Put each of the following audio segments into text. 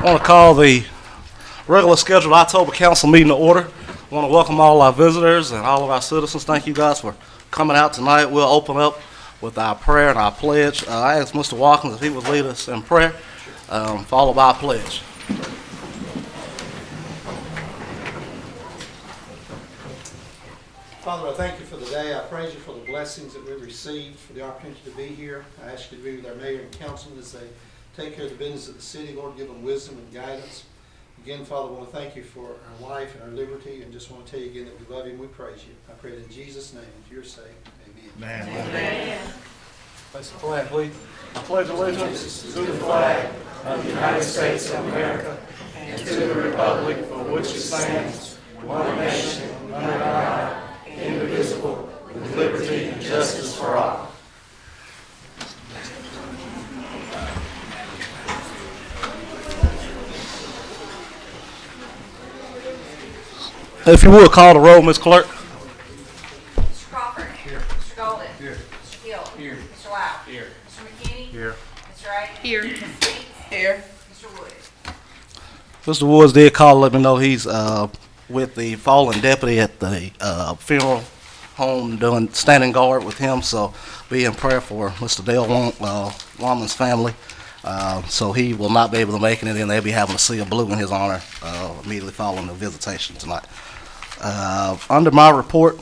I want to call the regular scheduled October council meeting to order. I want to welcome all our visitors and all of our citizens. Thank you guys for coming out tonight. We'll open up with our prayer and our pledge. I asked Mr. Watkins if he would lead us in prayer, followed by our pledge. Father, I thank you for the day. I praise you for the blessings that we've received, for the opportunity to be here. I ask you to be with our mayor and councilman as they take care of the business of the city. Lord, give them wisdom and guidance. Again, Father, I want to thank you for our life and our liberty, and just want to tell you again that we love you and we praise you. I pray in Jesus' name, for your sake. Amen. Amen. Place the flag, please. I pledge allegiance to the flag of the United States of America and to the republic for which it stands, one nation, under God, indivisible, with liberty and justice for all. If you would, call the roll, Ms. Clerk. Mr. Crawford. Here. Mr. Golden. Here. Mr. Hill. Here. Mr. Lau. Here. Mr. McKinney. Here. Mr. Wright. Here. Ms. Speaks. Here. Mr. Wood. Mr. Woods did call to let me know he's with the fallen deputy at the funeral home doing standing guard with him, so be in prayer for Mr. Dale Woman's family. So he will not be able to make it, and they'll be having a sea of blue in his honor immediately following the visitation tonight. Under my report,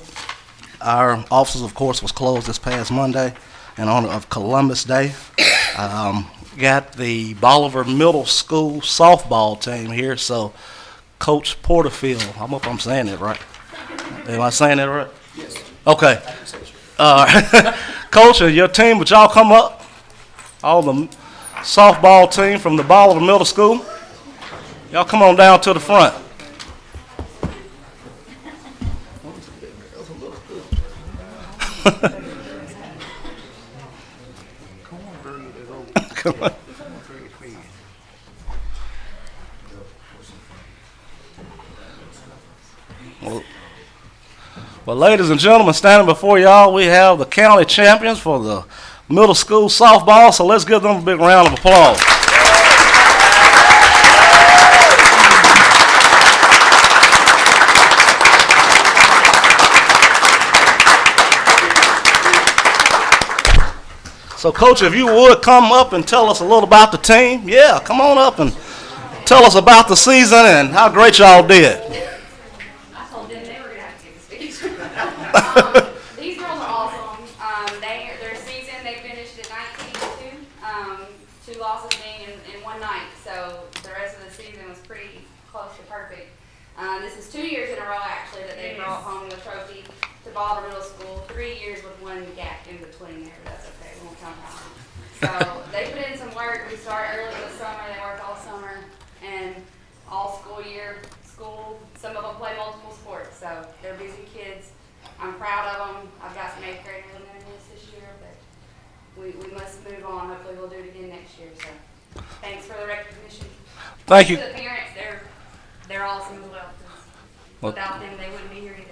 our offices, of course, was closed this past Monday in honor of Columbus Day. Got the Bolivar Middle School softball team here, so Coach Porterfield, I hope I'm saying that right. Am I saying that right? Yes. Okay. Coach, and your team, would y'all come up? All the softball team from the Bolivar Middle School. Y'all come on down to the front. Come on. Well, ladies and gentlemen, standing before y'all, we have the county champions for the middle school softball, so let's give them a big round of applause. So, Coach, if you would come up and tell us a little about the team. Yeah, come on up and tell us about the season and how great y'all did. I told them they were going to have to give a speech. These girls are awesome. Their season, they finished at 19-2. 2 losses being in one night. So the rest of the season was pretty close to perfect. This is 2 years in a row, actually, that they brought home the trophy to Bolivar Middle School. 3 years with one gap in between there, but that's okay. We won't count that one. So they put in some work. We start early in the summer. They work all summer and all school year. Some of them play multiple sports, so they're busy kids. I'm proud of them. I've got some 8th graders in there this year, but we must move on. Hopefully we'll do it again next year. So thanks for the recognition. Thank you. To the parents, they're awesome as well. Without them, they wouldn't be here either.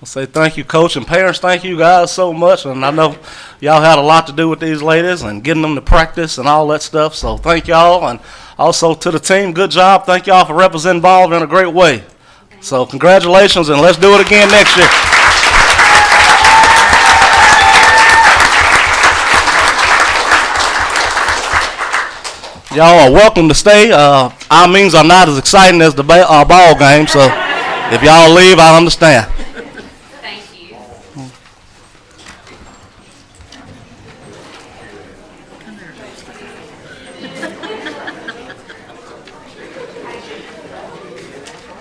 I'll say thank you, Coach, and parents, thank you guys so much. And I know y'all had a lot to do with these ladies and getting them to practice and all that stuff. So thank y'all, and also to the team, good job. Thank y'all for representing Bolivar in a great way. So congratulations, and let's do it again next year. Y'all are welcome to stay. Our meetings are not as exciting as the ball game, so if y'all leave, I understand. Thank you.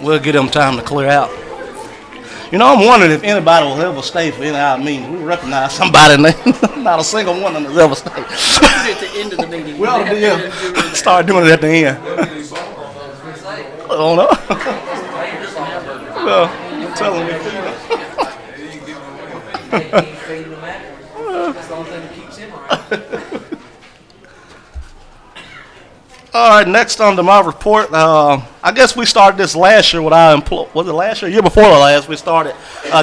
We'll give them time to clear out. You know, I'm wondering if anybody will ever stay for any of our meetings. We recognize somebody, not a single one of them has ever stayed. At the end of the meeting. We ought to start doing it at the end. I don't know. Well, I'm telling you. That's the only thing that keeps him around. All right, next under my report, I guess we started this last year with our was it last year? Year before last, we started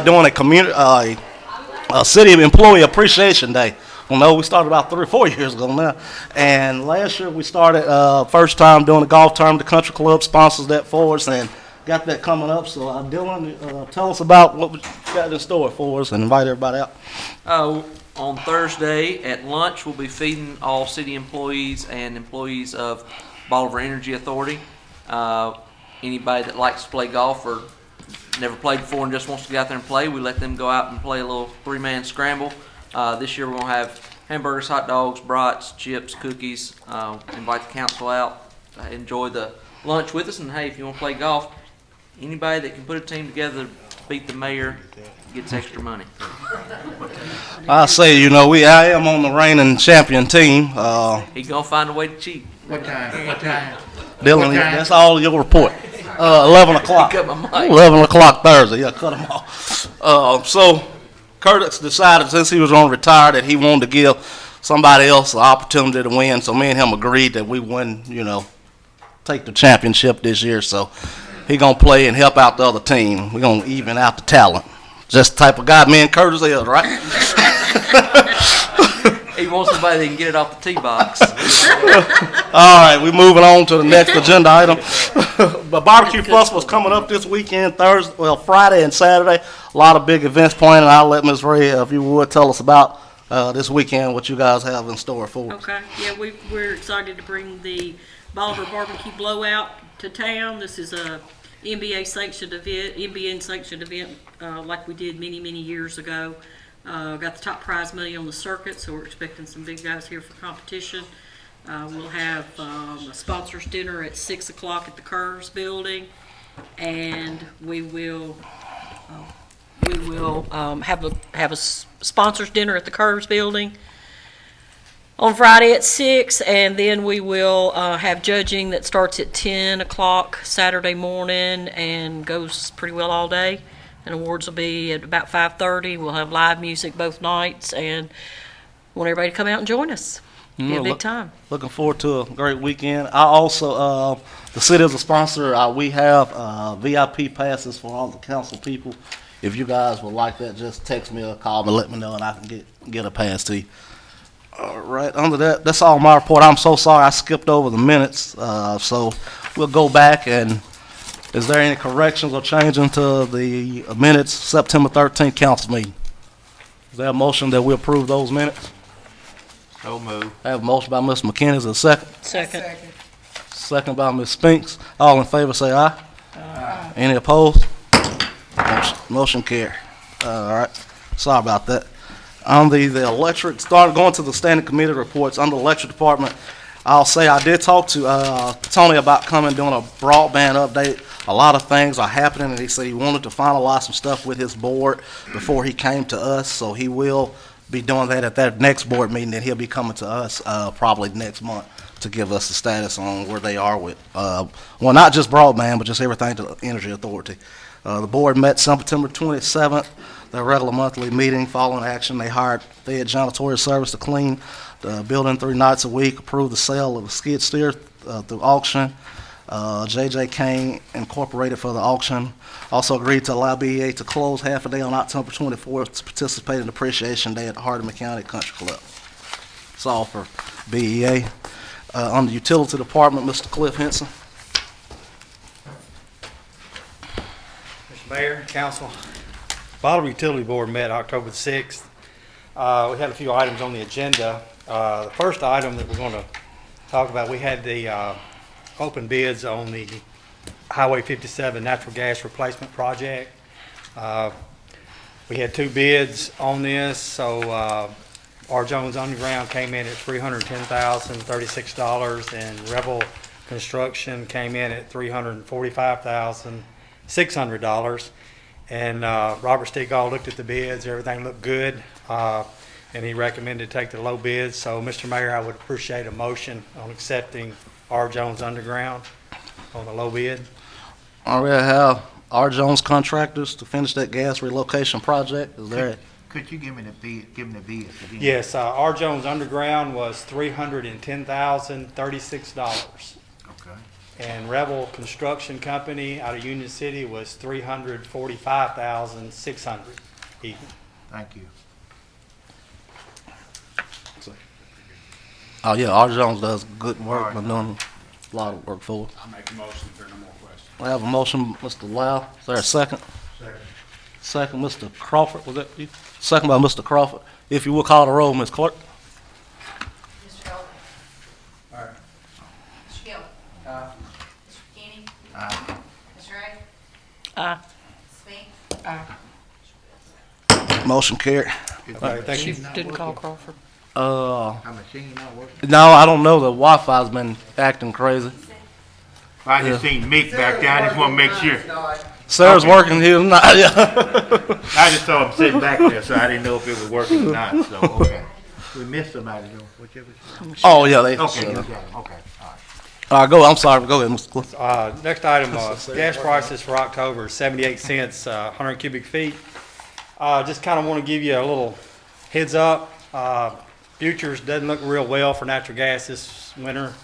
doing a city employee appreciation day Well, no, we started about 3 or 4 years ago now. And last year we started, first time doing the golf tournament. The country club sponsors that for us and got that coming up. So Dylan, tell us about what we got in store for us and invite everybody out. On Thursday at lunch, we'll be feeding all city employees and employees of Bolivar Energy Authority. Anybody that likes to play golf or never played before and just wants to get out there and play, we let them go out and play a little 3-man scramble. This year we're going to have hamburgers, hot dogs, brats, chips, cookies. Invite the council out, enjoy the lunch with us, and hey, if you want to play golf, anybody that can put a team together to beat the mayor gets extra money. I say, I am on the reigning champion team. He's going to find a way to cheat. What time? What time? Dylan, that's all your report. 11 o'clock. Cut my mic. 11 o'clock Thursday. Yeah, cut him off. So Curtis decided since he was going to retire that he wanted to give somebody else the opportunity to win. So me and him agreed that we wouldn't, take the championship this year. So he going to play and help out the other team. We're going to even out the talent. Just the type of guy me and Curtis is, right? He wants somebody that can get it off the tee box. All right, we're moving on to the next agenda item. The barbecue festival's coming up this weekend, Friday and Saturday. A lot of big events planned, and I'll let Ms. Ray, if you would, tell us about this weekend, what you guys have in store for us. Okay, yeah, we're excited to bring the Bolivar Barbecue Blowout to town. This is a NBA sanctioned event, like we did many, many years ago. Got the top prize money on the circuit, so we're expecting some big guys here for competition. We'll have a sponsors dinner at 6 o'clock at the Curves building, and we will have a sponsors dinner at the Curves building on Friday at 6, and then we will have judging that starts at 10 o'clock Saturday morning and goes pretty well all day. And awards will be at about 5:30. We'll have live music both nights, and want everybody to come out and join us. Be a big time. Looking forward to a great weekend. I also, the city is a sponsor. We have VIP passes for all the council people. If you guys would like that, just text me or call me, let me know, and I can get a pass to you. All right, under that, that's all my report. I'm so sorry I skipped over the minutes, so we'll go back and. Is there any corrections or changing to the minutes September 13th council meeting? Is there a motion that we approve those minutes? So moved. I have a motion by Mr. McKinney. Is there a second? Second. Second by Ms. Spinks. All in favor say aye. Aye. Any opposed? Motion carried. All right. Sorry about that. On the electric, going to the standing committee reports on the electric department. I'll say I did talk to Tony about coming doing a broadband update. A lot of things are happening, and he said he wanted to finalize some stuff with his board before he came to us, so he will be doing that at that next board meeting, and he'll be coming to us probably next month to give us the status on where they are with, not just broadband, but just everything to the Energy Authority. The board met September 27th, their regular monthly meeting. Following action, they hired Fed Janitorial Service to clean the building 3 nights a week, approved the sale of a skid steer through auction. J.J. Kane Incorporated for the auction. Also agreed to allow BEA to close half a day on October 24th to participate in Appreciation Day at the Hardeman County Country Club. That's all for BEA. On the utility department, Mr. Cliff Henson. Mr. Mayor, Council, Bolivar Utility Board met October 6th. We had a few items on the agenda. The first item that we're going to talk about, we had the open bids on the Highway 57 natural gas replacement project. We had 2 bids on this, so R. Jones Underground came in at $310,036, and Rebel Construction came in at $345,600. And Robert Stegall looked at the bids, everything looked good, and he recommended take the low bids. So, Mr. Mayor, I would appreciate a motion on accepting R. Jones Underground on the low bid. All right, have R. Jones Contractors to finish that gas relocation project. Is there? Could you give me the bid? Give me the bid again. Yes, R. Jones Underground was $310,036. Okay. And Rebel Construction Company out of Union City was $345,600 even. Thank you. Oh, yeah, R. Jones does good work, been doing a lot of work for us. I make a motion if there are no more questions. I have a motion, Mr. Lau. Is there a second? Second, Mr. Crawford, was that you? Second by Mr. Crawford. If you will call the roll, Ms. Clerk. Mr. Shelby. Aye. Mr. Gill. Aye. Mr. Kenny. Aye. Mr. Ray. Aye. Smith. Motion carried. Okay, thank you. Didn't call Crawford. Our machine not working. No, I don't know. The Wi-Fi's been acting crazy. I just seen Mick back there, I just wanna make sure. Sarah's working here tonight. Yeah. I just saw him sitting back there, so I didn't know if it was working or not, so, okay. We missed somebody though, whichever. Oh, yeah, they. Okay, you got him, okay, all right. All right, go. I'm sorry. Go ahead, Mr. Cliff. Next item, gas prices for October, 78 cents, 100 cubic feet. Just kind of want to give you a little heads up. Futures doesn't look real well for natural gas this winter.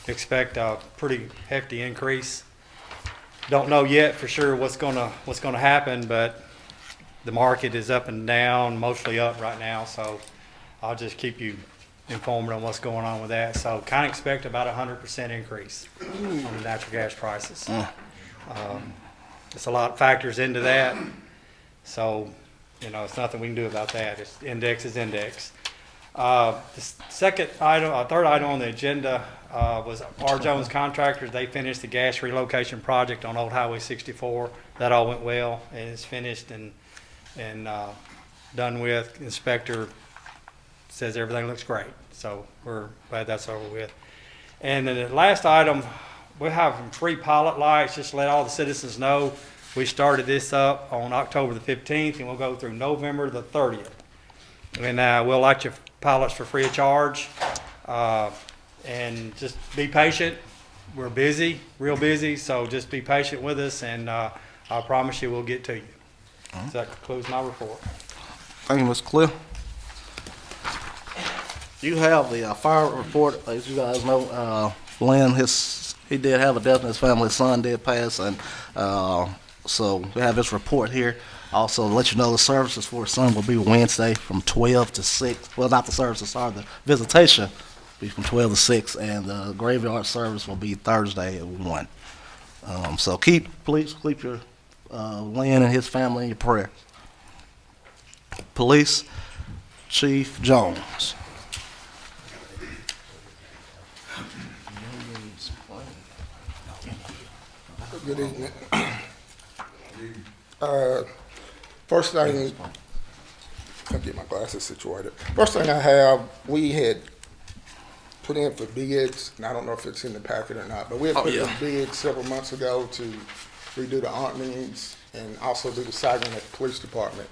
Expect a pretty hefty increase. Don't know yet for sure what's gonna happen, but the market is up and down, mostly up right now. So I'll just keep you informed on what's going on with that. So kind of expect about 100% increase on the natural gas prices. It's a lot of factors into that. So, you know, it's nothing we can do about that. It's index is index. The second item, third item on the agenda was R. Jones Contractors. They finished the gas relocation project on Old Highway 64. That all went well and it's finished and done with. Inspector says everything looks great. So we're glad that's over with. And then the last item, we're having free pilot lights, just to let all the citizens know. We started this up on October the 15th and we'll go through November the 30th. And we'll light your pilots for free of charge. And just be patient. We're busy, real busy, so just be patient with us and I promise you we'll get to you. So that concludes my report. Thank you, Mr. Cliff. You have the fire report. As you guys know, Lynn, he did have a death in his family. His son did pass, and so we have his report here. Also, to let you know, the services for his son will be Wednesday from 12 to 6. Well, not the services, sorry, the visitation will be from 12 to 6, and the graveyard service will be Thursday at 1. So please keep your Lynn and his family in your prayer. Police Chief Jones. Good evening. First thing, I'll get my glasses situated. First thing I have, we had put in for bids, and I don't know if it's in the packet or not, but we had put in bids several months ago to redo the awnings and also do the siding at the police department.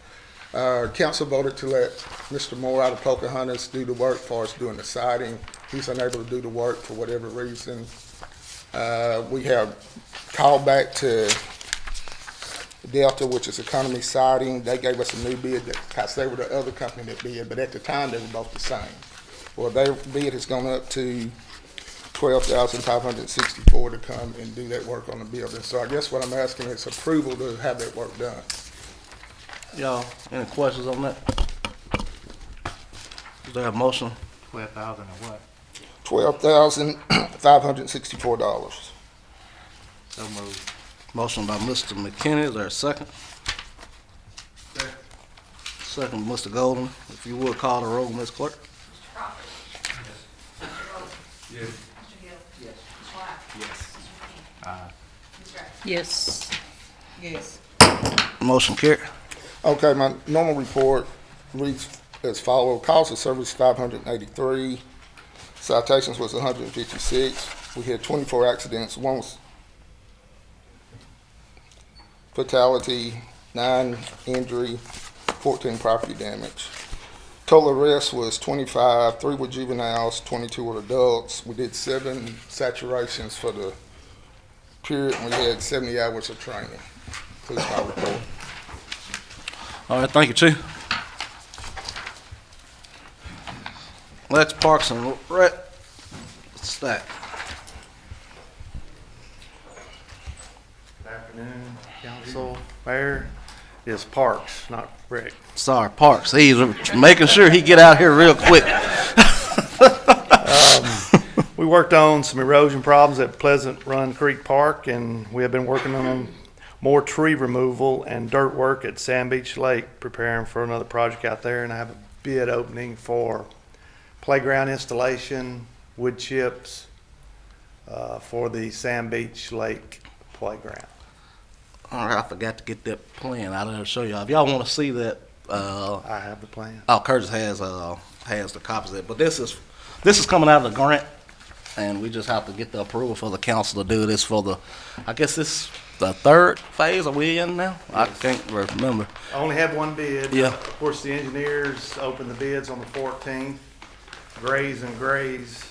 Council voted to let Mr. Moore out of Pocahontas do the work for us doing the siding. He's unable to do the work for whatever reason. We have called back to Delta, which is Economy Siding. They gave us a new bid because they were the other company that bid, but at the time they were both the same. Well, their bid has gone up to $12,564 to come and do that work on the building. So I guess what I'm asking is approval to have that work done. Y'all, any questions on that? Is there a motion? 12,000 or what? $12,564. So moved. Motion by Mr. McKinney, is there a second? Second, Mr. Golden. If you would call the roll, Ms. Clerk. Mr. Crawford. Mr. Rhodes. Yes. Mr. Gill. Yes. Mr. White. Yes. Mr. King. Ms. Ray. Yes. Motion carried. Okay, my normal report reads as follows. Calls of service 583. Citations was 156. We had 24 accidents. One was fatality, 9 injury, 14 property damage. Total arrests was 25, 3 were juveniles, 22 were adults. We did 7 saturations for the period, and we had 70 hours of training. Includes my report. All right, thank you, Chief. Next, Parks and Rec. Stack. Good afternoon, Council, Mayor. It's Parks, not Rick. Sorry, Parks. He's making sure he get out here real quick. We worked on some erosion problems at Pleasant Run Creek Park, and we have been working on more tree removal and dirt work at Sand Beach Lake, preparing for another project out there. And I have a bid opening for playground installation, wood chips, for the Sand Beach Lake playground. All right, I forgot to get that plan out there to show y'all. If y'all want to see that, I have the plan. oh, Curtis has the copies of it. But this is coming out of the grant, and we just have to get the approval for the council to do this for the, I guess this the third phase. Are we in now? I can't remember. I only had one bid. Yeah. Of course, the engineers opened the bids on the 14th. Grays and Grays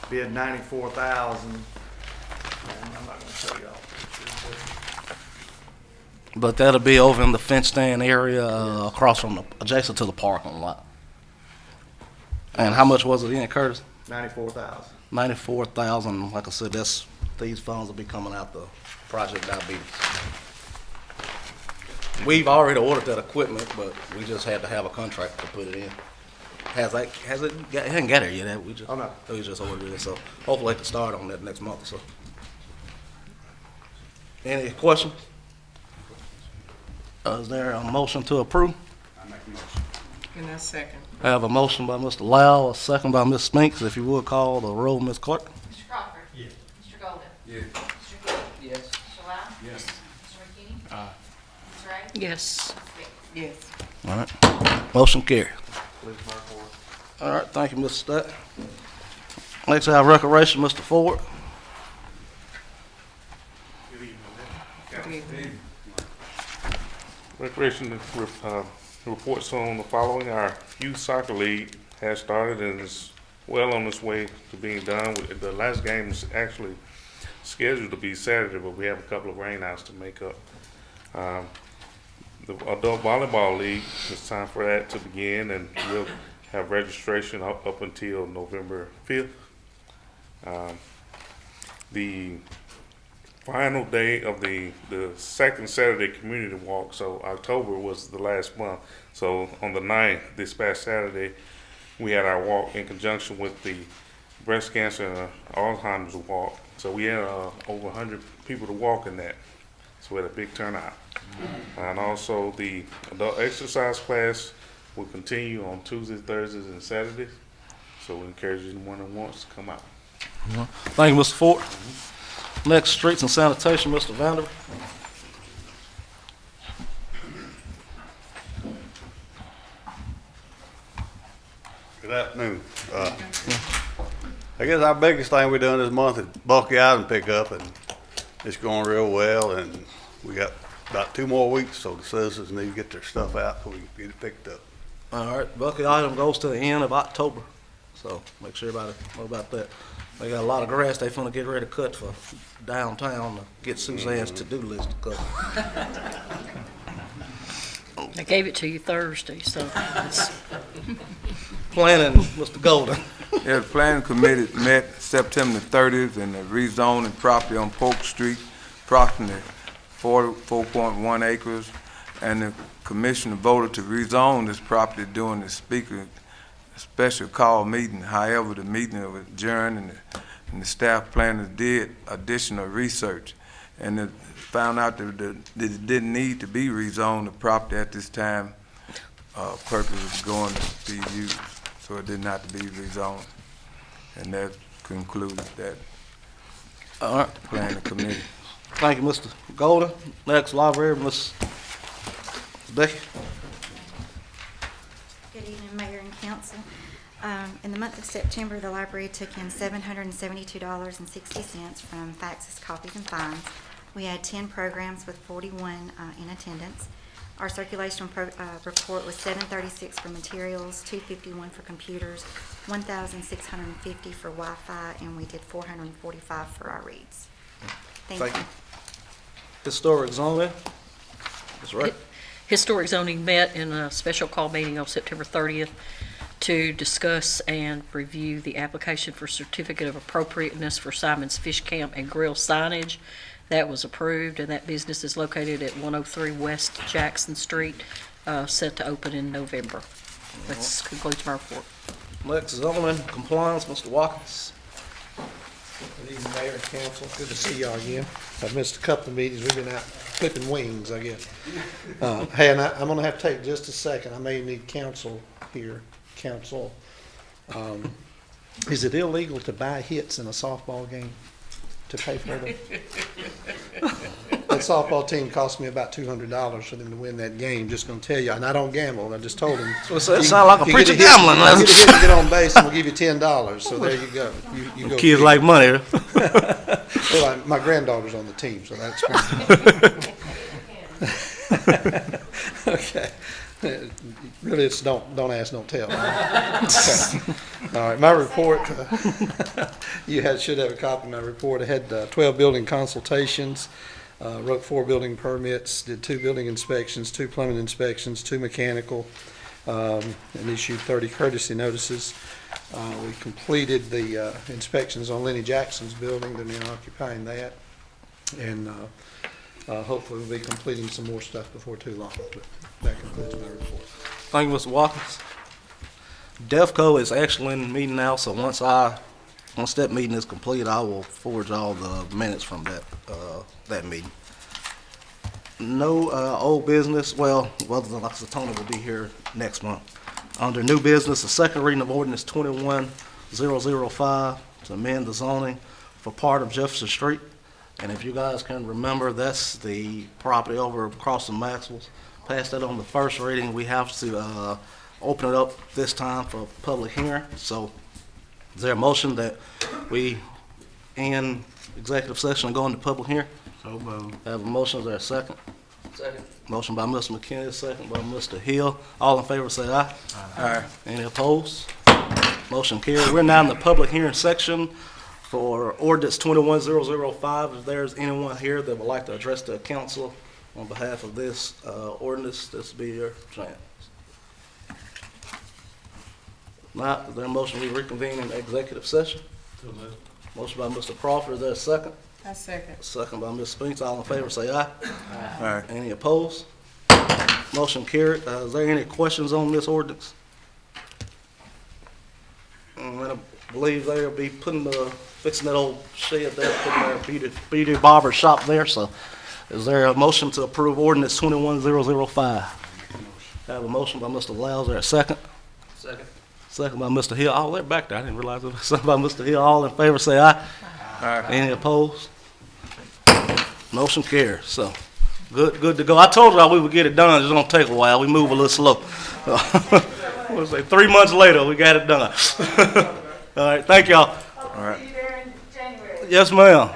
bid $94,000. And I'm not gonna show y'all. But that'll be over in the fenced-in area across from adjacent to the parking lot. And how much was it in, Curtis? $94,000. 94,000. Like I said, these funds will be coming out the Project Diabetes. We've already ordered that equipment, but we just had to have a contract to put it in. It hasn't got here yet, have we? Oh, no. We just ordered it, so hopefully it can start on that next month or so. Any questions? Is there a motion to approve? I make a motion. And I second. I have a motion by Mr. Lau, a second by Ms. Spinks. If you would call the roll, Ms. Clark. Mr. Crawford. Yes. Mr. Golden. Yes. Mr. Gill. Yes. Mr. Lau. Yes. Mr. McKinney. Aye. Ms. Ray. Yes. Ms. Vick. Yes. All right. Motion carried. Please mark forward. All right, thank you, Mr. Stott. Next, I have Recreation, Mr. Ford. Recreation reports on the following. Our youth soccer league has started and is well on its way to being done. The last game is actually scheduled to be Saturday, but we have a couple of rainouts to make up. The adult volleyball league, it's time for that to begin, and we'll have registration up until November 5th. The final day of the second Saturday community walk, so October was the last month. So on the 9th, this past Saturday, we had our walk in conjunction with the breast cancer and Alzheimer's walk. So we had over 100 people to walk in that. So we had a big turnout. And also the adult exercise class will continue on Tuesdays, Thursdays, and Saturdays. So we encourage anyone who wants to come out. Thank you, Mr. Ford. Next, Streets and Sanitation, Mr. Vanderbilt. Good afternoon. I guess our biggest thing we're doing this month is bulky item pickup, and it's going real well, and we got about 2 more weeks, so the citizens need to get their stuff out so we can get it picked up. All right, bucket item goes to the end of October, so make sure everybody know about that. They got a lot of grass they finna get ready to cut for downtown to get Suzanne's to-do list to cut. I gave it to you Thursday, so it's Planning, Mr. Golden. Yeah, the planning committee met September 30th and rezoning property on Polk Street, approximately 44.1 acres, and the commission voted to rezone this property during the speaker special call meeting. However, the meeting was adjourned, and the staff planners did additional research, and it found out that it didn't need to be rezoned. The property at this time purpose was going to be used, so it didn't have to be rezoned. And that concluded that All right, planning committee. thank you, Mr. Golden. Next, library, Ms. Becky. Good evening, Mayor and Council. In the month of September, the library took in $772.60 from faxes, copies, and fines. We had 10 programs with 41 in attendance. Our circulation report was $736 for materials, $251 for computers, $1,650 for Wi-Fi, and we did $445 for our reads. Thank you. Historic zoning. That's right. Historic zoning met in a special call meeting on September 30th to discuss and review the application for certificate of appropriateness for Simon's Fish Camp and Grill signage. That was approved, and that business is located at 103 West Jackson Street, set to open in November. That concludes my report. Next, zoning compliance, Mr. Watkins. Good evening, Mayor and Council. Good to see y'all again. I've missed a couple of meetings. We've been out clipping wings, I guess. Hey, and I'm gonna have to take just a second. I may need counsel here. Counsel. Is it illegal to buy hits in a softball game to pay for them? That softball team cost me about $200 for them to win that game. Just gonna tell you, and I don't gamble. I just told them. So it sounds like a preacher gambling. You get a hit and get on base, and we'll give you $10. So there you go. You go. Kids like money. Well, my granddaughter's on the team, so that's okay. Really, it's don't ask, don't tell. Okay. All right, my report. Should have a copy of my report. I had 12 building consultations, wrote 4 building permits, did 2 building inspections, 2 plumbing inspections, 2 mechanical, and issued 30 courtesy notices. We completed the inspections on Lenny Jackson's building. They're now occupying that, and hopefully we'll be completing some more stuff before too long. But that concludes my report. Thank you, Mr. Watkins. DEFCO is actually in the meeting now, so once that meeting is complete, I will forward y'all the minutes from that meeting. No old business. Well, like Tony will be here next month. Under new business, the second reading of Ordinance 21005 to amend the zoning for part of Jefferson Street. And if you guys can remember, that's the property over across from Maxwell's. Passed that on the first reading. We have to open it up this time for public hearing. So is there a motion that we end executive session and go into public hearing? So moved. Have a motion. Is there a second? Second. Motion by Mr. McKinney, second by Mr. Hill. All in favor say aye. Aye. Any opposed? Motion carried. We're now in the public hearing section for Ordinance 21005. If there's anyone here that would like to address the council on behalf of this ordinance, this will be your chance. Now, is there a motion we reconvene in executive session? Motion by Mr. Crawford. Is there a second? I second. Second by Ms. Spinks. All in favor say aye. Aye. Any opposed? Motion carried. Is there any questions on this ordinance? I believe they'll be fixing that old shed there, putting their beauty barber shop there. So is there a motion to approve ordinance 21005? I have a motion by Mr. Lau. Is there a second? Second. Second by Mr. Hill. Oh, they're back there. I didn't realize it. Second by Mr. Hill. All in favor say aye. Aye. Any opposed? Motion carries. So good to go. I told y'all we would get it done. It's gonna take a while. We move a little slow. We'll say 3 months later we got it done. All right, thank y'all. All right. Yes, ma'am.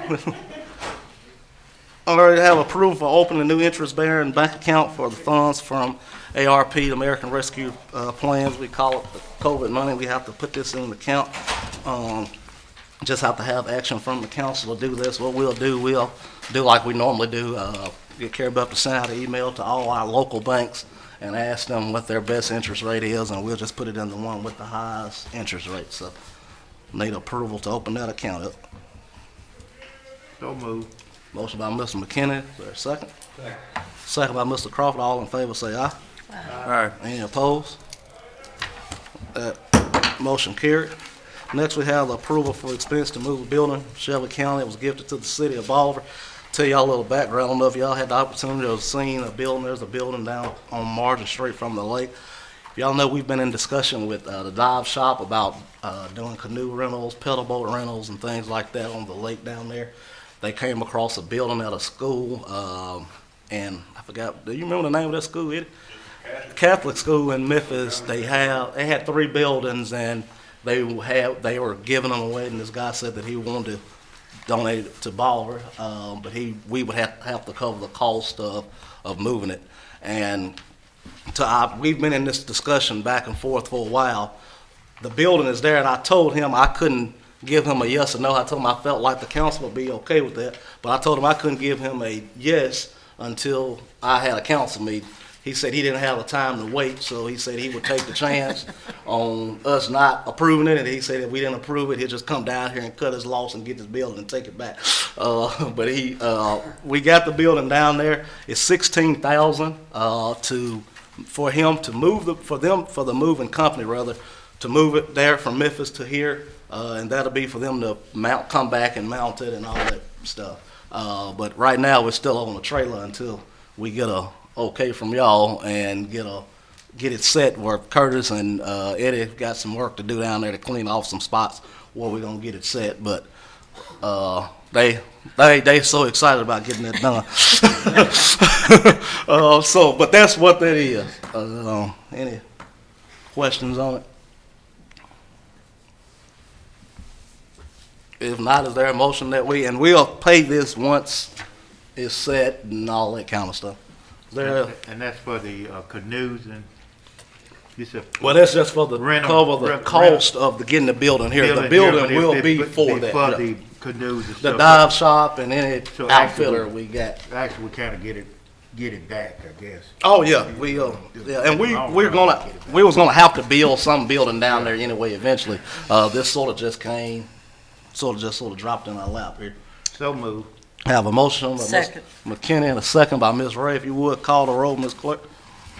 I already have approval for opening a new interest-bearing bank account for the funds from ARP, the American Rescue Plans. We call it the COVID money. We have to put this in the account. Just have to have action from the council to do this. What we'll do like we normally do, get Carrie Buff to send out an email to all our local banks and ask them what their best interest rate is, and we'll just put it in the one with the highest interest rate. So need approval to open that account up. So moved. Motion by Mr. McKinney. Is there a second? Second by Mr. Crawford. All in favor say aye. Aye. Any opposed? Motion carried. Next, we have the approval for expense to move a building, Shelby County. It was gifted to the city of Bolivar. Tell y'all a little background. I don't know if y'all had the opportunity to have seen a building. There's a building down on Margin Street from the lake. Y'all know we've been in discussion with the dive shop about doing canoe rentals, pedal boat rentals, and things like that on the lake down there. They came across a building at a school, and I forgot. Do you remember the name of that school, Eddie? Catholic school in Memphis. They had 3 buildings, and they were giving them away. And this guy said that he wanted to donate it to Bolivar, but we would have to cover the cost of moving it. And we've been in this discussion back and forth for a while. The building is there, and I told him I couldn't give him a yes or no. I told him I felt like the council would be okay with that, but I told him I couldn't give him a yes until I had a council meeting. He said he didn't have the time to wait, so he said he would take the chance on us not approving it, and he said if we didn't approve it, he'd just come down here and cut his loss and get this building and take it back. But we got the building down there. It's $16,000 for the moving company rather to move it there from Memphis to here. and that'll be for them to come back and mount it and all that stuff. But right now, we're still on the trailer until we get a okay from y'all and get it set where Curtis and Eddie got some work to do down there to clean off some spots where we're gonna get it set. But they so excited about getting it done. But that's what that is. Any questions on it? If not, is there a motion that we'll pay this once it's set and all that kind of stuff? Is there And that's for the canoes and, you said. Well, that's just for the cover the cost of getting the building here. The building will be for that. For the canoes and The stuff. dive shop and any So outfitter we got. Actually, we kind of get it back, I guess. Oh yeah, and we was gonna have to build some building down there anyway eventually. This sort of just dropped in our lap here. So move. Have a motion by Ms. Second. McKinney and a second by Ms. Ray. If you would call the roll, Ms. Clerk.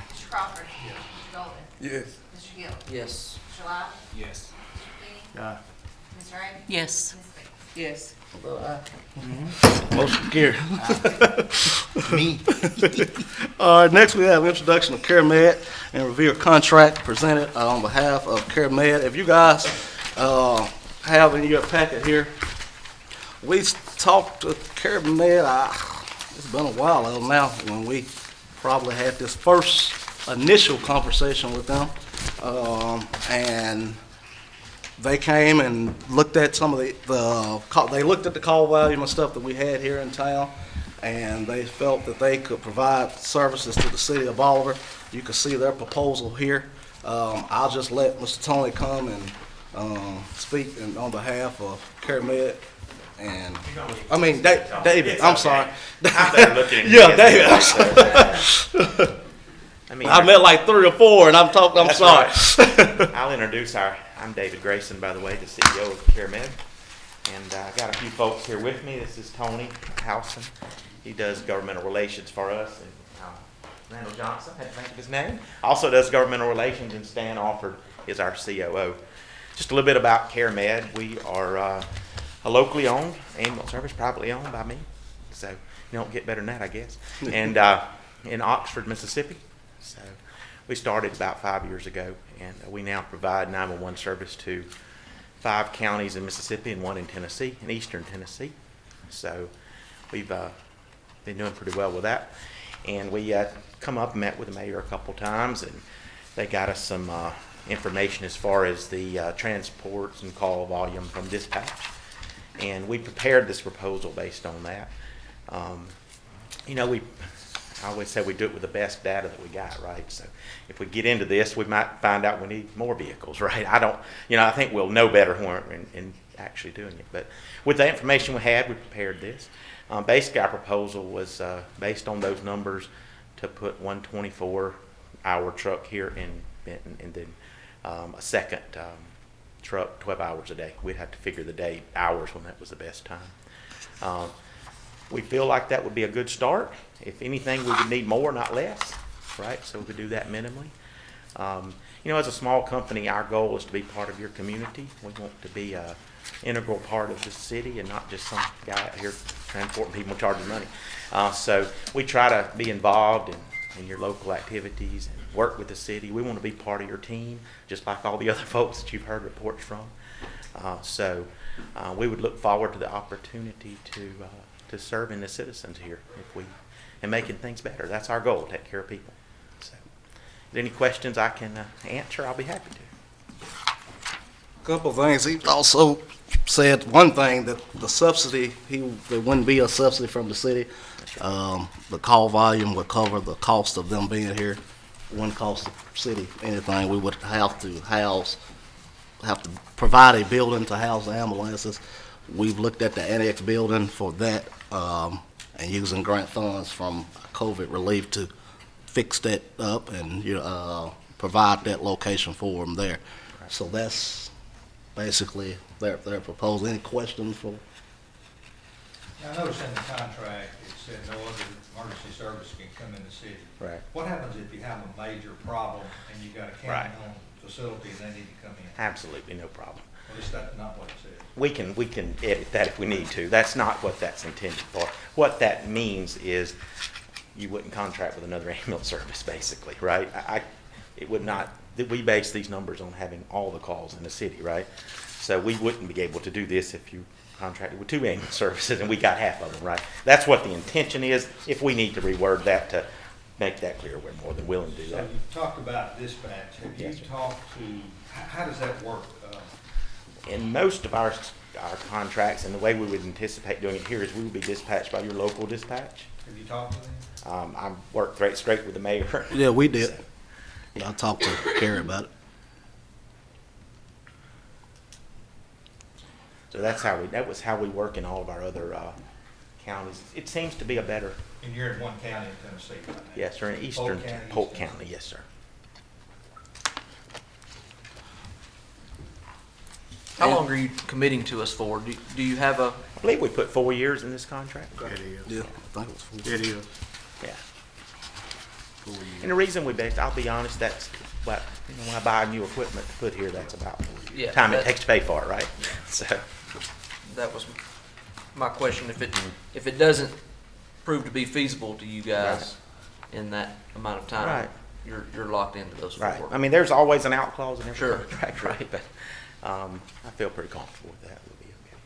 Mr. Crawford. Mr. Golden. Yes. Mr. Hill. Yes. Mr. Lyle. Yes. Mr. Kenny. Ms. Ray. Yes. Ms. Bates. Yes. Motion carried. Me. All right, next we have introduction of CareMed and review of contract presented on behalf of CareMed. If you guys have in your packet here, we talked to CareMed, it's been a while ago now when we probably had this first initial conversation with them. And they came and looked at some of they looked at the call volume and stuff that we had here in town, and they felt that they could provide services to the city of Bolivar. You can see their proposal here. I'll just let Mr. Tony come and speak on behalf of CareMed. And I mean, David, I'm sorry. Yeah, David. I'm sorry. I met like 3 or 4, and I'm sorry. Right. I'll introduce I'm David Grayson, by the way, the CEO of CareMed. And I got a few folks here with me. This is Tony Howson. He does governmental relations for us. And Randall Johnson, I had to think of his name, also does governmental relations, and Stan Alford is our COO. Just a little bit about CareMed. We are a locally owned ambulance service, privately owned by me. So you don't get better than that, I guess. And in Oxford, Mississippi. So we started about 5 years ago, and we now provide 911 service to 5 counties in Mississippi and 1 in Tennessee, in eastern Tennessee. So we've been doing pretty well with that. And we come up and met with the mayor a couple times, and they got us some information as far as the transports and call volume from dispatch. And we prepared this proposal based on that. I always say we do it with the best data that we got, right? So if we get into this, we might find out we need more vehicles, right? I think we'll know better when we're in actually doing it. But with the information we had, we prepared this. Basically, our proposal was based on those numbers to put one 24-hour truck here in Benton, and then a second truck 12 hours a day. We'd have to figure the day hours when that was the best time. We feel like that would be a good start. If anything, we would need more, not less, right? So we could do that minimally. As a small company, our goal is to be part of your community. We want to be an integral part of the city and not just some guy out here transporting people charging money. So we try to be involved in your local activities and work with the city. We want to be part of your team, just like all the other folks that you've heard reports from. So we would look forward to the opportunity to serving the citizens here and making things better. That's our goal, take care of people. So, if there any questions I can answer, I'll be happy to. Couple of things. He also said one thing, that the subsidy, there wouldn't be a subsidy from the city. The call volume would cover the cost of them being here. Wouldn't cost the city anything. We would have to provide a building to house the ambulances. We've looked at the annex building for that, and using grant funds from COVID relief to fix that up and provide that location for them there. Right. So that's basically their proposal. Any questions for? I noticed in the contract it said no other emergency service can come in the city. Right. What happens if you have a major problem and you got a county-owned facility and they need to come in? Absolutely no problem. At least that's not what it says. We can edit that if we need to. That's not what that's intended for. What that means is you wouldn't contract with another ambulance service, basically, right? It would not, we base these numbers on having all the calls in the city, right? So we wouldn't be able to do this if you contracted with 2 ambulance services and we got half of them, right? That's what the intention is. If we need to reword that to make that clear, we're more than willing to do So that. you talked about dispatch. Have you Yes, sir. talked to, how does that work? In most of our contracts, and the way we would anticipate doing it here is we would be dispatched by your local dispatch. Have you talked to them? I worked straight with the mayor. Yeah, we did. I talked to Gary about it. So that was how we work in all of our other counties. It seems to be a better, And you're in one county in Tennessee right now? yes, sir, in eastern Polk County, yes, sir. How long are you committing to us for? Do you have a, I believe we put 4 years in this contract. It is. Yeah, I think it was 4. It is. Yeah. And the reason we based, I'll be honest, that's what, when I buy new equipment to put here, that's about the Yeah, time it that- takes to pay for it, right? So, that was my question, if it doesn't prove to be feasible to you guys in that amount of time, Right. you're locked into those 4. right. I mean, there's always an out clause in every Sure. contract, right? But I feel pretty comfortable with that. We'll be okay.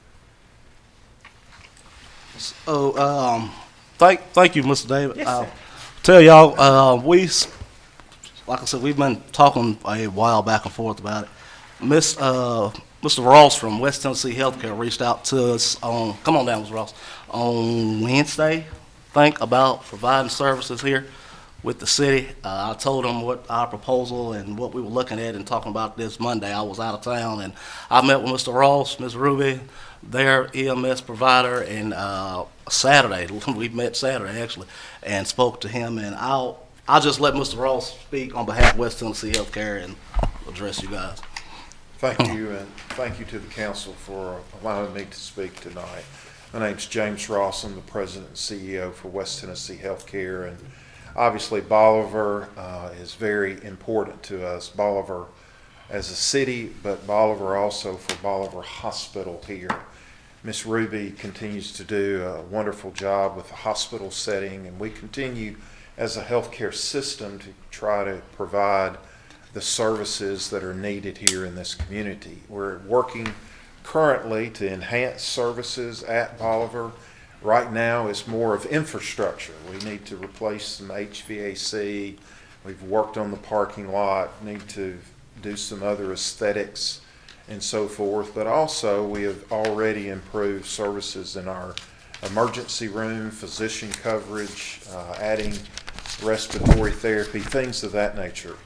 So, thank you, Mr. David. Yes, sir. Tell y'all, like I said, we've been talking a while back and forth about it. Mr. Ross from West Tennessee Healthcare reached out to us come on down, Mr. Ross, on Wednesday, about providing services here with the city. I told him what our proposal and what we were looking at and talking about this Monday. I was out of town, and I met with Mr. Ross, Ms. Ruby, their EMS provider, and Saturday, we met Saturday actually, and spoke to him, and I'll just let Mr. Ross speak on behalf of West Tennessee Healthcare and address you guys. Thank you, and thank you to the council for allowing me to speak tonight. My name's James Ross. I'm the president and CEO for West Tennessee Healthcare, and obviously Bolivar is very important to us. Bolivar as a city, but Bolivar also for Bolivar Hospital here. Miss Ruby continues to do a wonderful job with the hospital setting, and we continue as a healthcare system to try to provide the services that are needed here in this community. We're working currently to enhance services at Bolivar. Right now, it's more of infrastructure. We need to replace some HVAC. We've worked on the parking lot, need to do some other aesthetics and so forth. But also, we have already improved services in our emergency room, physician coverage, adding respiratory therapy, things of that nature.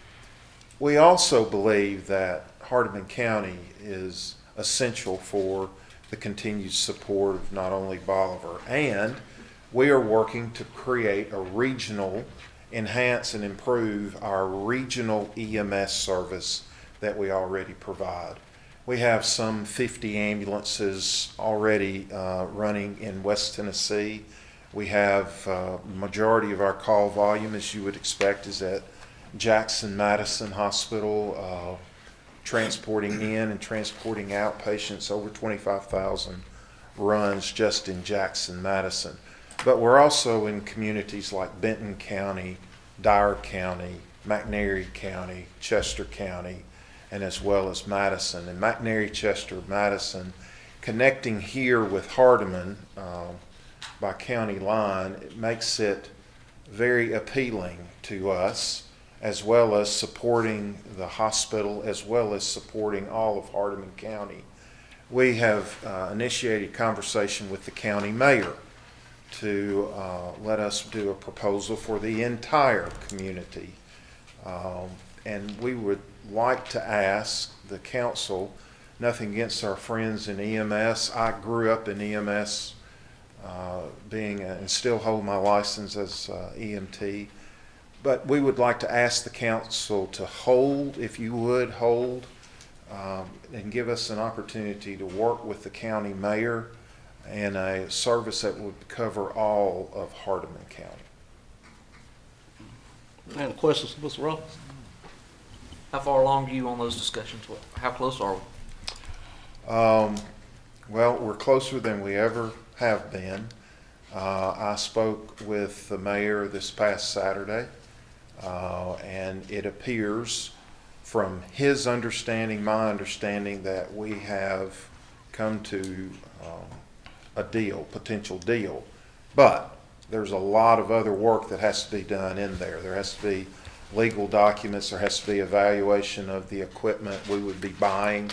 We also believe that Hardeman County is essential for the continued support of not only Bolivar, and we are working to create a regional, enhance and improve our regional EMS service that we already provide. We have some 50 ambulances already running in West Tennessee. We have majority of our call volume, as you would expect, is at Jackson Madison Hospital, transporting in and transporting out patients, over 25,000 runs just in Jackson Madison. But we're also in communities like Benton County, Dyer County, McNairy County, Chester County, and as well as Madison. And McNairy, Chester, Madison, connecting here with Hardeman by county line, it makes it very appealing to us, as well as supporting the hospital, as well as supporting all of Hardeman County. We have initiated conversation with the county mayor to let us do a proposal for the entire community. And we would like to ask the council, nothing against our friends in EMS. I grew up in EMS, and still hold my license as EMT. But we would like to ask the council to hold, if you would, and give us an opportunity to work with the county mayor and a service that would cover all of Hardeman County. Any questions, Mr. Ross? how far along are you on those discussions? How close are we? Well, we're closer than we ever have been. I spoke with the mayor this past Saturday, and it appears from his understanding, my understanding, that we have come to a deal, potential deal. But there's a lot of other work that has to be done in there. There has to be legal documents, there has to be evaluation of the equipment we would be buying,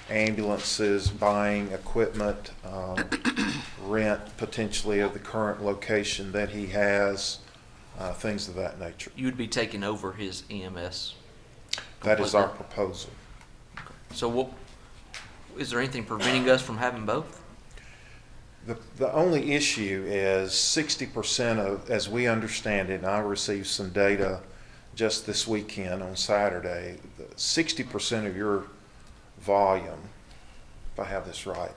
ambulances, buying equipment, rent potentially of the current location that he has, things of that nature. You would be taking over his EMS. That is our proposal. So what, is there anything preventing us from having both? The only issue is 60% of, as we understand it, and I received some data just this weekend on Saturday, 60% of your volume, if I have this right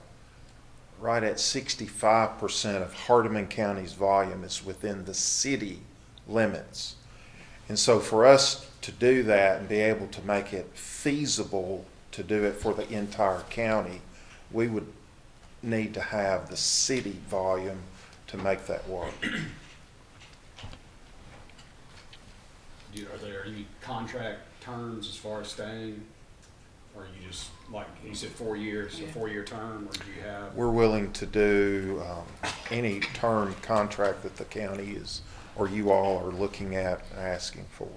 at 65% of Hardeman County's volume is within the city limits. And so for us to do that and be able to make it feasible to do it for the entire county, we would need to have the city volume to make that work. Are there any contract terms as far as staying? Or are you just, like you said, 4 years, a 4-year term, or do you have? We're willing to do any term contract that the county is, or you all are looking at asking for.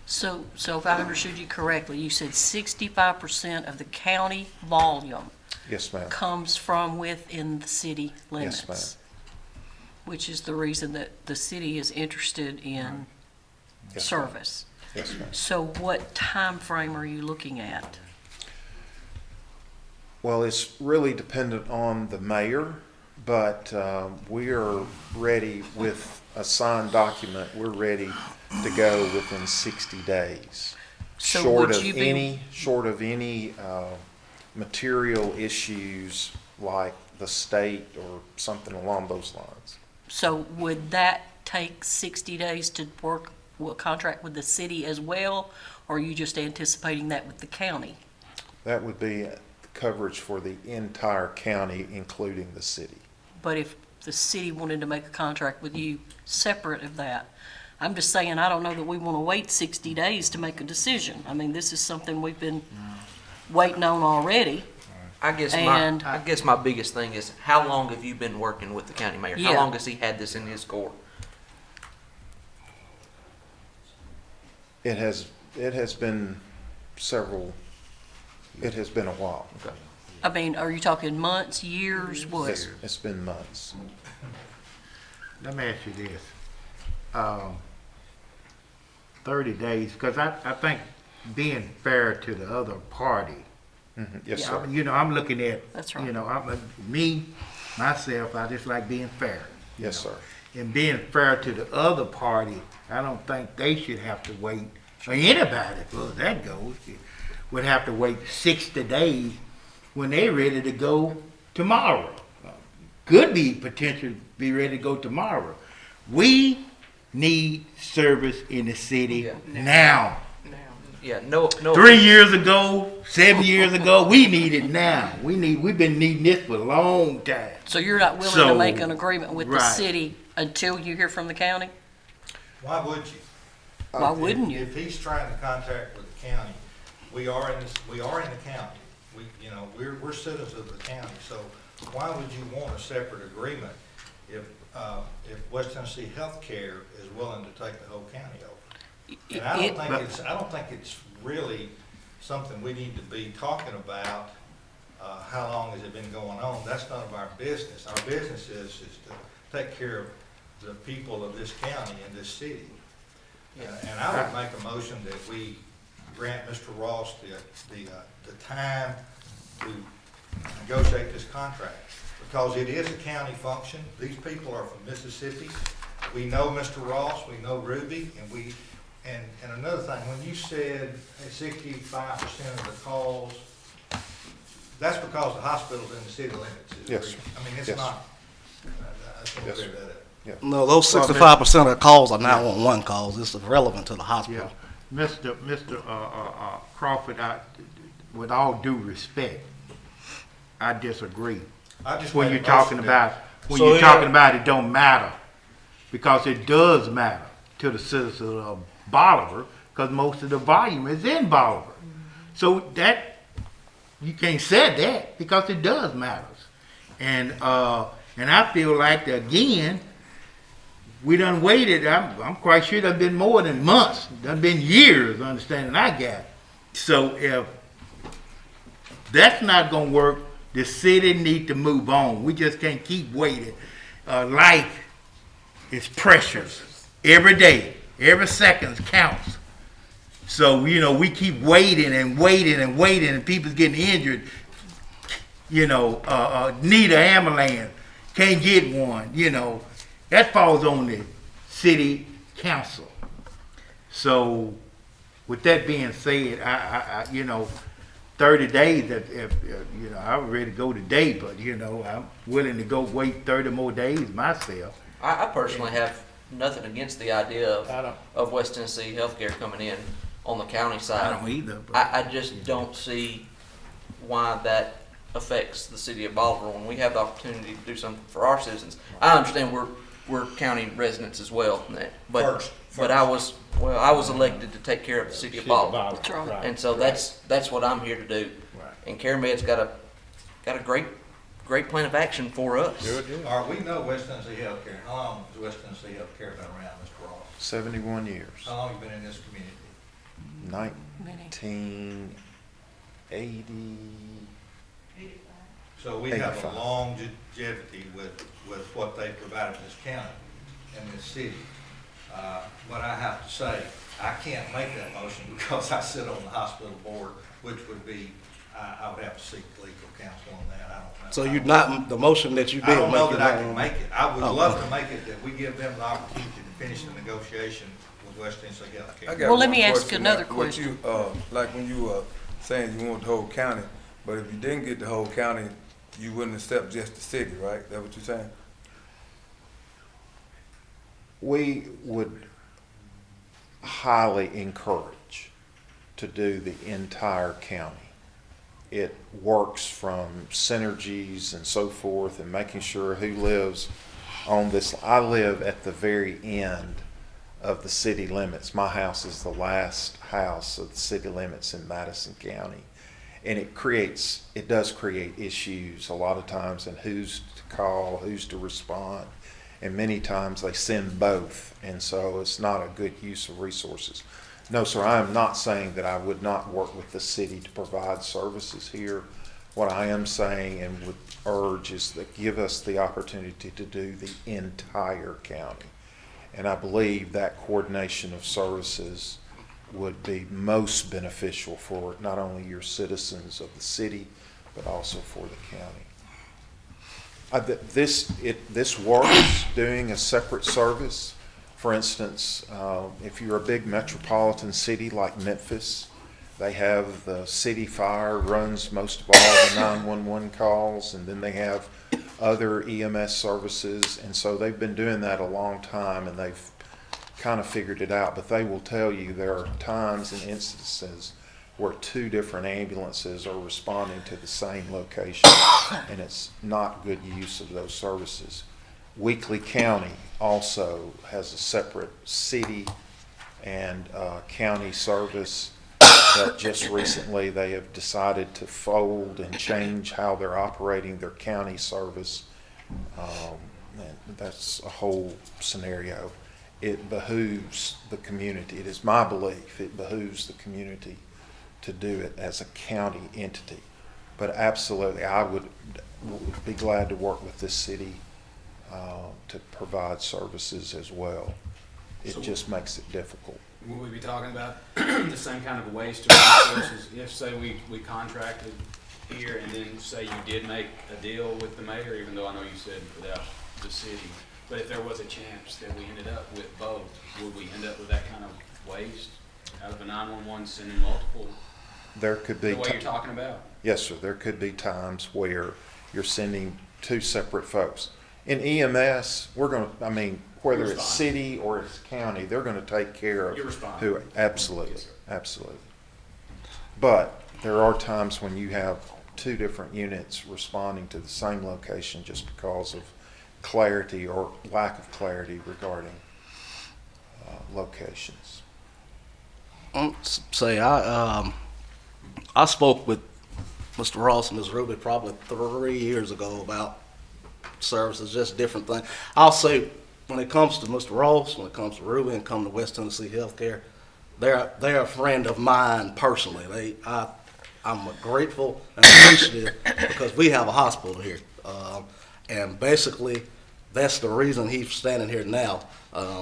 So if I understood you correctly, you said 65% of the county volume Yes, ma'am. comes from within the city limits. Yes, Which is the reason that the city is interested in Yes, service. Yes, ma'am. So what time frame are you looking at? Well, it's really dependent on the mayor, but we are ready with a signed document. We're ready to go within 60 days. So Short would of you be- any material issues like the state or something along those lines. So would that take 60 days to work, will contract with the city as well? Or are you just anticipating that with the county? That would be coverage for the entire county, including the city. But if the city wanted to make a contract with you separate of that, I'm just saying, I don't know that we want to wait 60 days to make a decision. I mean, this is something we've been waiting on already. I guess my biggest thing is, how long have you been working with the county mayor? How Yeah. long has he had this in his court? It has been it has been a while. Okay. I mean, are you talking months, years, what? It's been months. Let me ask you this. 30 days, because I think being fair to the other party. Yes, sir. You know, I'm looking at, That's right. you know, myself, I just like being fair. you Yes, know. sir. And being fair to the other party, I don't think they should have to wait, or anybody, as far as that goes, would have to wait 60 days when they're ready to go tomorrow. Could be potentially be ready to go tomorrow. We need service in the city now. Yeah, no. 3 years ago, 7 years ago, we need it now. We've been needing this for a long time. So you're not willing to make an agreement with the right. city until you hear from the county? Why would you? Why wouldn't you? If he's trying to contact with the county, we are in the county. We're citizens of the county, so why would you want a separate agreement if West Tennessee Healthcare is willing to take the whole county over? And I don't think it's really something we need to be talking about. How long has it been going on? That's none of our business. Our business is to take care of the people of this county and this city. And I would make a motion that we grant Mr. Ross the time to negotiate this contract, because it is a county function. These people are from Mississippi. We know Mr. Ross, we know Ruby, and another thing, when you said 65% of the calls, that's because the hospital's in the city limits. Yes, sir. I mean, it's Yes. not. I just want to Yes, clear that up. Yeah. No, those 65% of the calls are 911 calls. It's irrelevant to the hospital. Yeah, Mr. Crawford, with all due respect, I disagree. I just When made a you're talking motion about, that- when So you're you talking got- about it don't matter, because it does matter to the citizens of Bolivar, because most of the volume is in Bolivar. So that, you can't say that, because it does matter. And I feel like, again, we done waited, I'm quite sure it done been more than months, done been years, understanding I got. So if that's not gonna work, the city need to move on. We just can't keep waiting. Life is precious. Every day, every second counts. So, you know, we keep waiting and waiting and waiting, and people's getting injured. You know, need an ambulance, can't get one, you know. That falls on the city council. So, with that being said, I you know, 30 days, if you know, I'm ready to go today, but, you know, I'm willing to go wait 30 more days myself. I personally have nothing against the idea I don't- of West Tennessee healthcare coming in on the county side. I don't either, but- I just don't see why that affects the city of Bolivar when we have the opportunity to do something for our citizens. I understand we're county residents as well, but I was elected to take care of the city of Bolivar. That's right. And so that's what I'm here to do. Right. And CareMed's got a great plan of action for us. All right, we know West Tennessee Healthcare. How long has West Tennessee Healthcare been around, Mr. Ross? 71 years. How long have you been in this community? 1980. So we have a 85. longevity with what they provided this county and this city. But I have to say, I can't make that motion because I sit on the hospital board, which would be, I would have to seek legal counsel on that. I don't know. So you're not, the motion that you did. I don't know make that I it- can make it. I would Oh, love okay. to make it that we give them the opportunity to finish the negotiation with West Tennessee Healthcare. I got Well, let one me ask question. another What question. you, like when you were saying you want the whole county, but if you didn't get the whole county, you wouldn't accept just the city, right? That what you're saying? We would highly encourage to do the entire county. It works from synergies and so forth and making sure who lives on this. I live at the very end of the city limits. My house is the last house of the city limits in Madison County. And it does create issues a lot of times in who's to call, who's to respond. And many times they send both, and so it's not a good use of resources. No, sir, I am not saying that I would not work with the city to provide services here. What I am saying and would urge is that give us the opportunity to do the entire county. And I believe that coordination of services would be most beneficial for not only your citizens of the city, but also for the county. This works, doing a separate service. For instance, if you're a big metropolitan city like Memphis, they have the city fire runs most of all the 911 calls, and then they have other EMS services, and so they've been doing that a long time, and they've kind of figured it out. But they will tell you there are times and instances where two different ambulances are responding to the same location, and it's not good use of those services. Weakley County also has a separate city and county service that just recently they have decided to fold and change how they're operating their county service. And that's a whole scenario. It behooves the community. It is my belief it behooves the community to do it as a county entity. But absolutely, I would be glad to work with this city to provide services as well. It just makes it difficult. Will we be talking about the same kind of waste of resources if, say, we contracted here and then say you did make a deal with the mayor, even though I know you said without the city, but if there was a chance that we ended up with both, would we end up with that kind of waste out of a 911 sending multiple? There could be The way you're talking about? Yes, sir. There could be times where you're sending two separate folks. In EMS, whether it's city or it's county, they're going to take care of You're responding. Absolutely, absolutely. But there are times when you have two different units responding to the same location just because of clarity or lack of clarity regarding locations. Say, I spoke with Mr. Ross and Ms. Ruby probably 3 years ago about services, just different things. I'll say, when it comes to Mr. Ross, when it comes to Ruby, and come to West Tennessee Healthcare, they're a friend of mine personally. I'm grateful and appreciative because we have a hospital here, and basically that's the reason he's standing here now,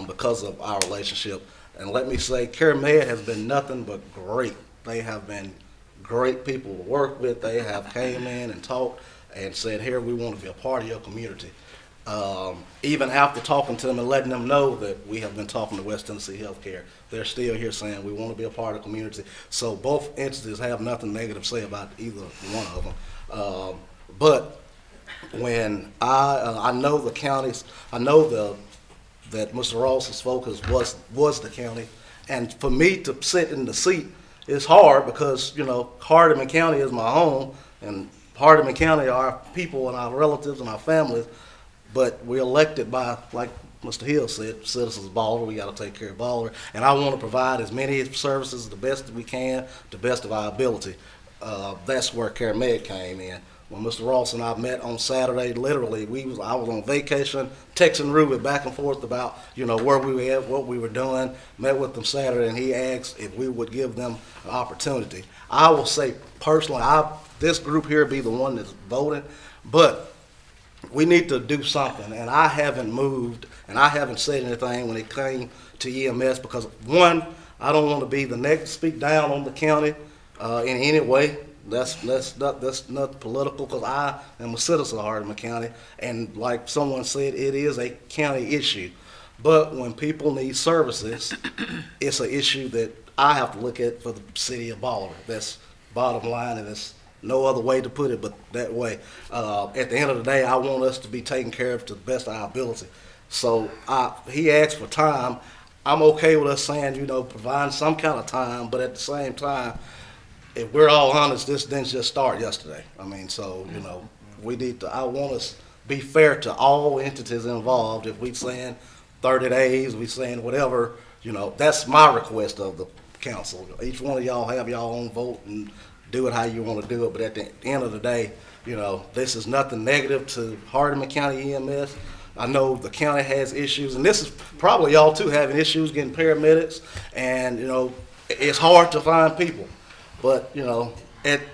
because of our relationship. And let me say, CareMed has been nothing but great. They have been great people to work with. They have came in and talked and said, here, we want to be a part of your community. Even after talking to them and letting them know that we have been talking to West Tennessee Healthcare, they're still here saying we want to be a part of the community. So both entities have nothing negative to say about either one of them. But when I know the counties, I know that Mr. Ross's focus was the county, and for me to sit in the seat is hard because, you know, Hardeman County is my home, and Hardeman County are our people and our relatives and our families, but we're elected by, like Mr. Hill said, citizens of Bolivar. We got to take care of Bolivar, and I want to provide as many services the best that we can, the best of our ability. That's where CareMed came in. When Mr. Ross and I met on Saturday, literally, I was on vacation, texting Ruby back and forth about, you know, where we were at, what we were doing. Met with them Saturday, and he asked if we would give them an opportunity. I will say personally, this group here be the one that's voting, but we need to do something. And I haven't moved, and I haven't said anything when it came to EMS because, one, I don't want to be the next speak down on the county in any way. That's not political, because I am a citizen of Hardeman County, and like someone said, it is a county issue. But when people need services, it's an issue that I have to look at for the city of Bolivar. That's bottom line, and there's no other way to put it but that way. At the end of the day, I want us to be taken care of to the best of our ability. So he asked for time. I'm okay with us saying, you know, providing some kind of time, but at the same time, if we're all honest, this didn't just start yesterday. I mean, so, you know, we need to, I want us to be fair to all entities involved. If we saying 30 days, we saying whatever, you know, that's my request of the council. Each one of y'all have your own vote and do it how you want to do it. But at the end of the day, you know, this is nothing negative to Hardeman County EMS. I know the county has issues, and this is probably y'all too having issues getting paramedics, and, you know, it's hard to find people. But, you know,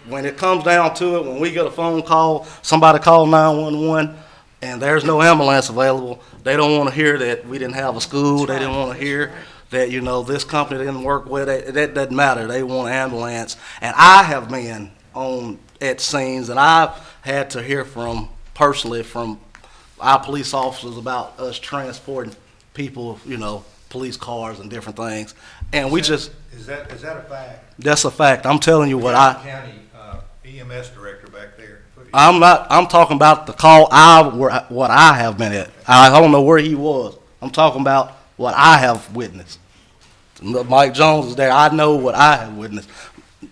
when it comes down to it, when we get a phone call, somebody call 911, and there's no ambulance available, they don't want to hear that we didn't have a school. They didn't want to hear that, you know, this company didn't work with it. That doesn't matter. They want an ambulance. And I have been at scenes, and I've had to hear personally from our police officers about us transporting people, you know, police cars and different things. And Is that a fact? That's a fact. I'm telling you what County EMS director back there. I'm talking about the call what I have been at. I don't know where he was. I'm talking about what I have witnessed. Mike Jones is there. I know what I have witnessed.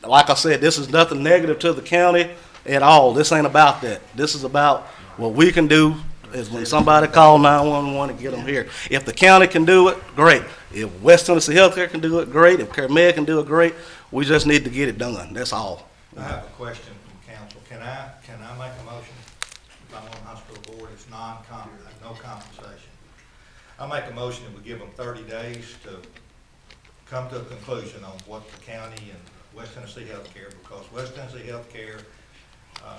Like I said, this is nothing negative to the county at all. This ain't about that. This is about what we can do is when somebody call 911 to get them here. If the county can do it, great. If West Tennessee Healthcare can do it, great. If CareMed can do it, great. We just need to get it done. That's all. I have a question from council. Can I make a motion? If I'm on the hospital board, it's no compensation. I make a motion that we give them 30 days to come to a conclusion on what the county and West Tennessee Healthcare, because West Tennessee Healthcare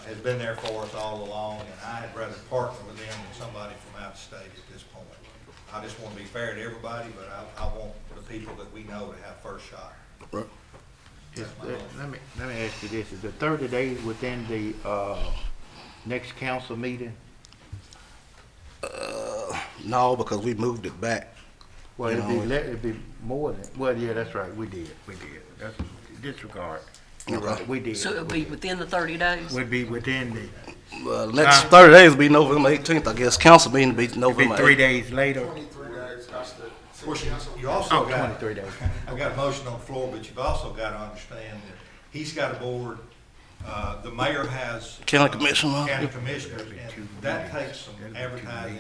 has been there for us all along, and I'd rather partner with them than somebody from out of state at this point. I just want to be fair to everybody, but I want the people that we know to have first shot. Right. Let me ask you this: is the 30 days within the next council meeting? No, because we moved it back. Well, it'd be more than. Well, yeah, that's right. We did. That's disregard. You're right. We did. So it'll be within the 30 days? Would be within the. Next 30 days will be November 18th, I guess. Council meeting will be November 8th. 3 8th. days later. 23 days, that's the. Of course, you also got 23 days. I've got a motion on the floor, but you've also got to understand that he's got a board, The mayor has. County commissioner. County commissioners, and that takes some advertising.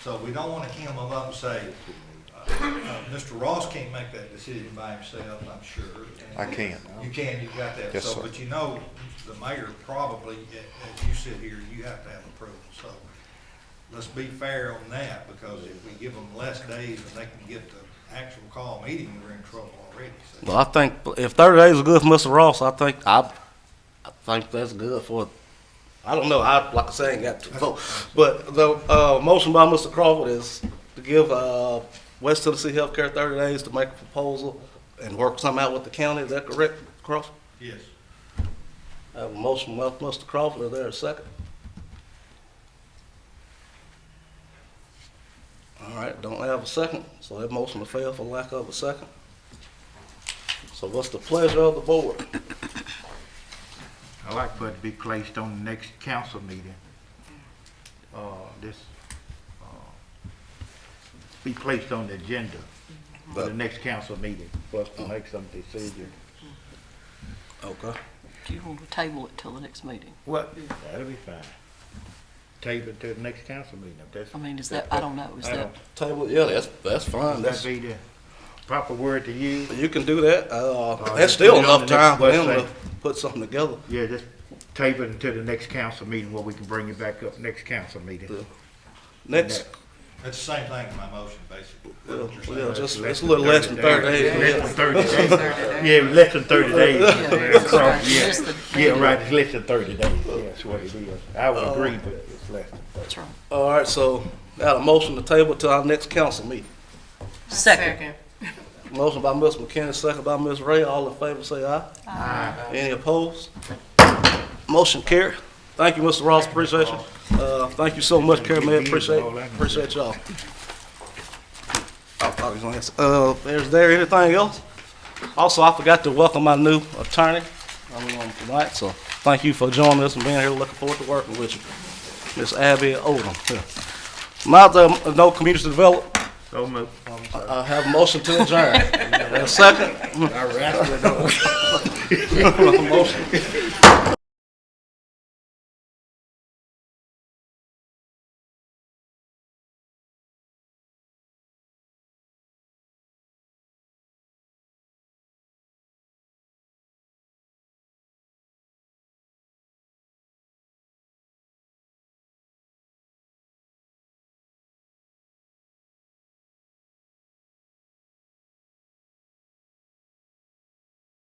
So we don't want to hem them up and say, Mr. Ross can't make that decision by himself, I'm sure. I can't. You can, you've got that. Yes, So, sir. but you know, the mayor probably, as you sit here, you have to have approval. So let's be fair on that, because if we give them less days and they can get the actual call meeting, we're in trouble already. So Well, I think if 30 days is good for Mr. Ross, I think that's good for. I don't know. Like I say, ain't got to vote. But the motion by Mr. Crawford is to give West Tennessee Healthcare 30 days to make a proposal and work something out with the county. Is that correct, Cross? yes. I have a motion by Mr. Crawford. Is there a second? All right, don't have a second, so that motion will fail for lack of a second. So what's the pleasure of the board? I like Bud to be placed on the next council meeting. Be placed on the agenda for the next council meeting, for us to make some decision. Okay. Do you want to table it till the next meeting? What? That'll be fine. Table it to the next council meeting, if that's. I mean, is that, I don't know, is that, Table, yeah, that's fine. Would That's, that be the proper word to use? you can do that. That's just still put it on enough the time for next him to website. put something together. Yeah, just table it to the next council meeting where we can bring it back up next council meeting. Yeah. Next, That's the same thing in my motion, basically. well, just, it's a little less than 30 days. Less than 30 days. Yeah, less than 30 days. Yeah, right, it's less than 30 days. Yeah, that's what it is. I would agree, but it's less than 30. that's right. All right, so got a motion to table to our next council meeting. Second. Motion by Ms. McKinney, second by Ms. Ray. All in favor, say aye. Aye. Any opposed? Motion carried. Thank you, Mr. Ross. Appreciate you. Thank you so much, Carrie. Appreciate y'all. I thought he was gonna ask. Is there anything else? Also, I forgot to welcome my new attorney on tonight, so thank you for joining us and being here. Looking forward to working with you, Miss Abby Odom. Yeah. Now that no community development, So moved. I have a motion to adjourn. And a second? I wrestled it over. Motion.